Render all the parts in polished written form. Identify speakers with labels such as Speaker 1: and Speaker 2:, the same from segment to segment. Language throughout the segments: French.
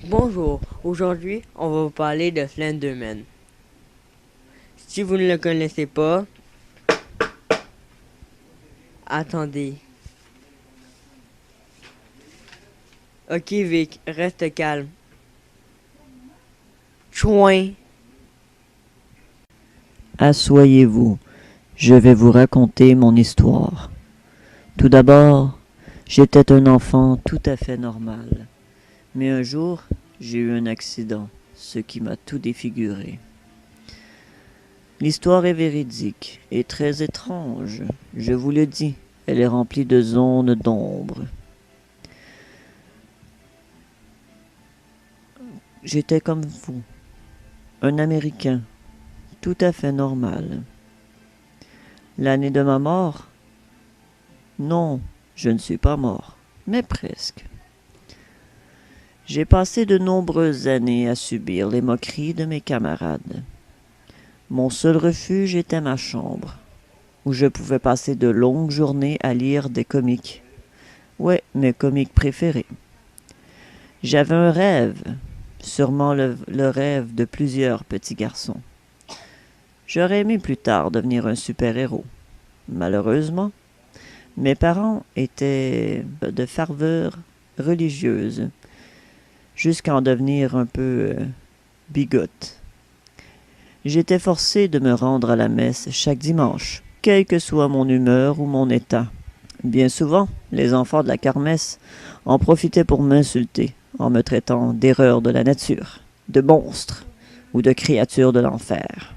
Speaker 1: Bonjour, aujourd'hui on va vous parler de Slenderman. Si vous ne le connaissez pas, attendez. Ok Vic, reste calme. Chouin.
Speaker 2: Asseyez-vous, je vais vous raconter mon histoire. Tout d'abord, j'étais un enfant tout à fait normal. Mais un jour, j'ai eu un accident, ce qui m'a tout défiguré. L'histoire est véridique et très étrange, je vous le dis. Elle est remplie de zones d'ombre. J'étais comme vous, un Américain, tout à fait normal. L'année de ma mort? Non, je ne suis pas mort, mais presque. J'ai passé de nombreuses années à subir les moqueries de mes camarades. Mon seul refuge était ma chambre, où je pouvais passer de longues journées à lire des comics. Ouais, mes comics préférés. J'avais un rêve, sûrement le rêve de plusieurs petits garçons. J'aurais aimé plus tard devenir un super-héros. Malheureusement, mes parents étaient de ferveur religieuse, jusqu'à en devenir un peu bigote. J'étais forcé de me rendre à la messe chaque dimanche, quelle que soit mon humeur ou mon état. Bien souvent, les enfants de la kermesse en profitaient pour m'insulter, en me traitant d'erreur de la nature, de monstre ou de créature de l'enfer.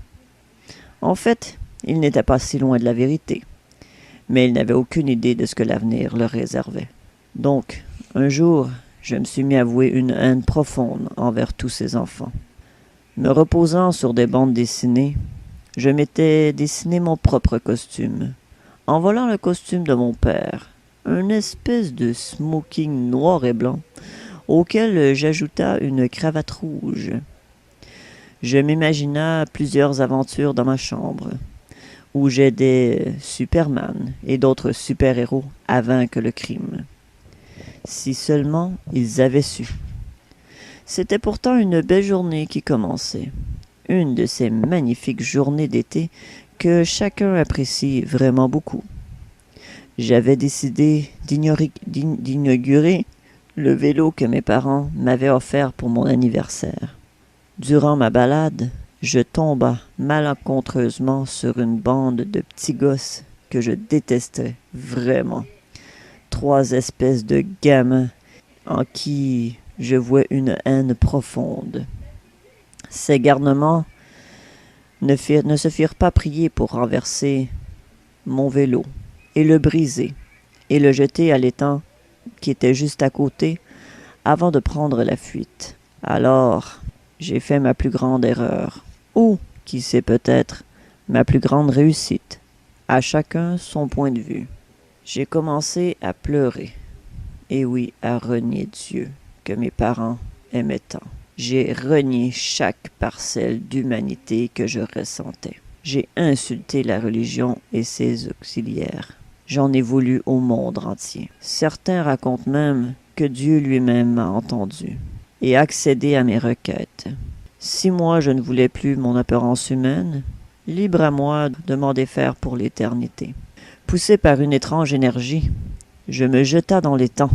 Speaker 2: En fait, ils n'étaient pas si loin de la vérité, mais ils n'avaient aucune idée de ce que l'avenir leur réservait. Donc, un jour, je me suis mis à vouer une haine profonde envers tous ces enfants. Me reposant sur des bandes dessinées, je m'étais dessiné mon propre costume, en volant le costume de mon père, une espèce de smoking noir et blanc, auquel j'ajouta une cravate rouge. Je m'imagina plusieurs aventures dans ma chambre, où j'aidais Superman et d'autres super-héros à vaincre le crime. Si seulement ils avaient su. C'était pourtant une belle journée qui commençait. Une de ces magnifiques journées d'été que chacun apprécie vraiment beaucoup. J'avais décidé d'inaugurer le vélo que mes parents m'avaient offert pour mon anniversaire. Durant ma balade, je tomba malencontreusement sur une bande de petits gosses que je détestais vraiment. Trois espèces de gamins en qui je voyais une haine profonde. Ces garnements ne se firent pas prier pour renverser mon vélo et le briser et le jeter à l'étang qui était juste à côté avant de prendre la fuite. Alors, j'ai fait ma plus grande erreur. Ou, qui sait peut-être, ma plus grande réussite. À chacun son point de vue. J'ai commencé à pleurer. Et oui, à renier Dieu, que mes parents aimaient tant. J'ai renié chaque parcelle d'humanité que je ressentais. J'ai insulté la religion et ses auxiliaires. J'en ai voulu au monde entier. Certains racontent même que Dieu lui-même m'a entendu et accédé à mes requêtes. Si moi je ne voulais plus mon apparence humaine, libre à moi de m'en défaire pour l'éternité. Poussé par une étrange énergie, je me jeta dans l'étang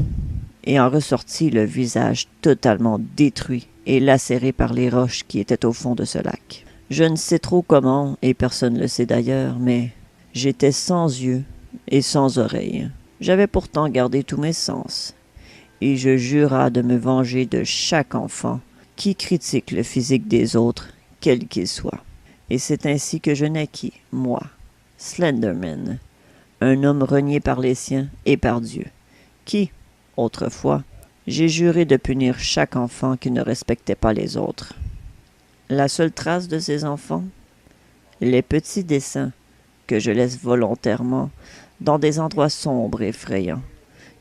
Speaker 2: et en ressortis le visage totalement détruit et lacéré par les roches qui étaient au fond de ce lac. Je ne sais trop comment, et personne ne le sait d'ailleurs, mais j'étais sans yeux et sans oreilles. J'avais pourtant gardé tous mes sens, et je jura de me venger de chaque enfant qui critique le physique des autres, quel qu'il soit. Et c'est ainsi que je naquis, moi, Slenderman, un homme renié par les siens et par Dieu, qui, autrefois, j'ai juré de punir chaque enfant qui ne respectait pas les autres. La seule trace de ces enfants? Les petits dessins que je laisse volontairement dans des endroits sombres et effrayants,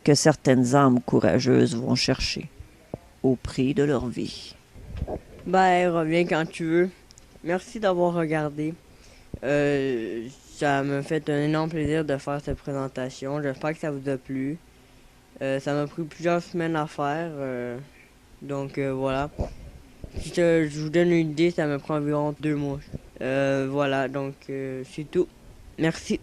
Speaker 2: que certaines âmes courageuses vont chercher, au prix de leur vie.
Speaker 1: Ben, reviens quand tu veux. Merci d'avoir regardé. Ça me fait un énorme plaisir de faire cette présentation. J'espère que ça vous a plu. Ça m'a pris plusieurs semaines à faire. Donc voilà. Si je vous donne une idée, ça me prend environ 2 mois. Voilà, donc c'est tout. Merci.